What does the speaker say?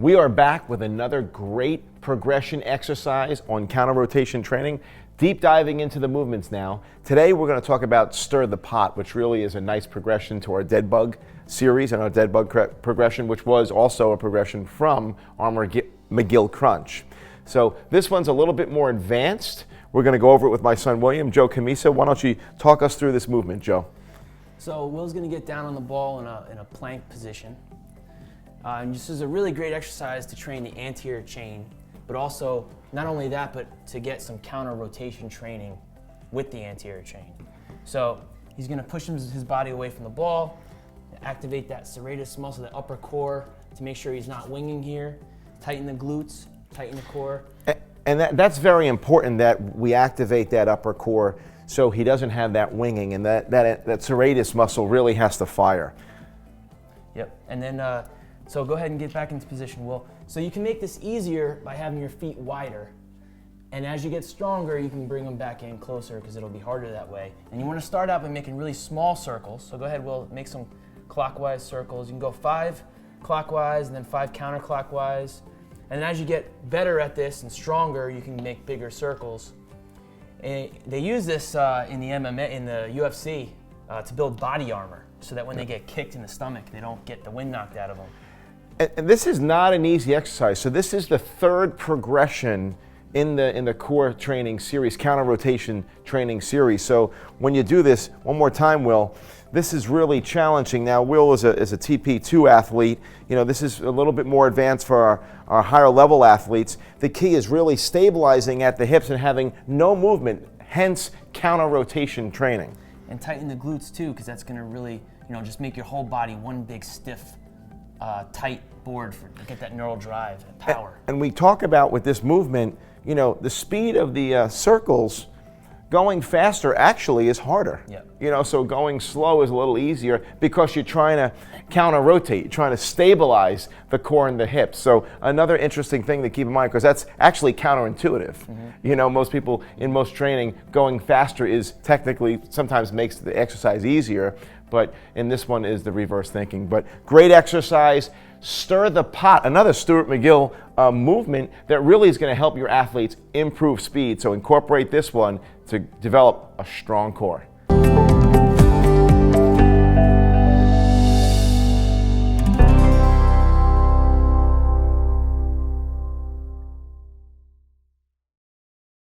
We are back with another great progression exercise on counter rotation training, deep diving into the movements now. Today we're going to talk about stir the pot, which really is a nice progression to our dead bug series and our dead bug progression, which was also a progression from our McGill crunch. So this one's a little bit more advanced. We're going to go over it with my son William. Joe Camisa, why don't you talk us through this movement, Joe? So Will's going to get down on the ball in a plank position. And this is a really great exercise to train the anterior chain, but also not only that, but to get some counter rotation training with the anterior chain. So he's going to push his body away from the ball, activate that serratus muscle, the upper core, to make sure he's not winging here. Tighten the glutes, tighten the core. And that's very important that we activate that upper core so he doesn't have that winging, and that serratus muscle really has to fire. Yep, and then so go ahead and get back into position, Will. So you can make this easier by having your feet wider. And as you get stronger, you can bring them back in closer because it'll be harder that way. And you want to start out by making really small circles. So go ahead, Will, make some clockwise circles. You can go 5 clockwise and then 5 counterclockwise. And as you get better at this and stronger, you can make bigger circles. And they use this in the MMA, in the UFC, to build body armor, so that when they get kicked in the stomach, they don't get the wind knocked out of them. And this is not an easy exercise. So this is the third progression in the core training series, counter rotation training series. So when you do this, one more time, Will, this is really challenging. Now, Will is a TP2 athlete. You know, this is a little bit more advanced for our higher level athletes. The key is really stabilizing at the hips and having no movement, hence counter rotation training. And tighten the glutes too, because that's going to really, just make your whole body one big stiff, tight board to get that neural drive and power. And we talk about with this movement, the speed of the circles, going faster actually is harder. Yep. So going slow is a little easier because you're trying to counter rotate, you're trying to stabilize the core and the hips. So another interesting thing to keep in mind, because that's actually counterintuitive. Mm-hmm. Most people in most training, going faster is technically sometimes makes the exercise easier, but in this one is the reverse thinking. But great exercise. Stir the pot, another Stuart McGill movement that really is going to help your athletes improve speed. So incorporate this one to develop a strong core.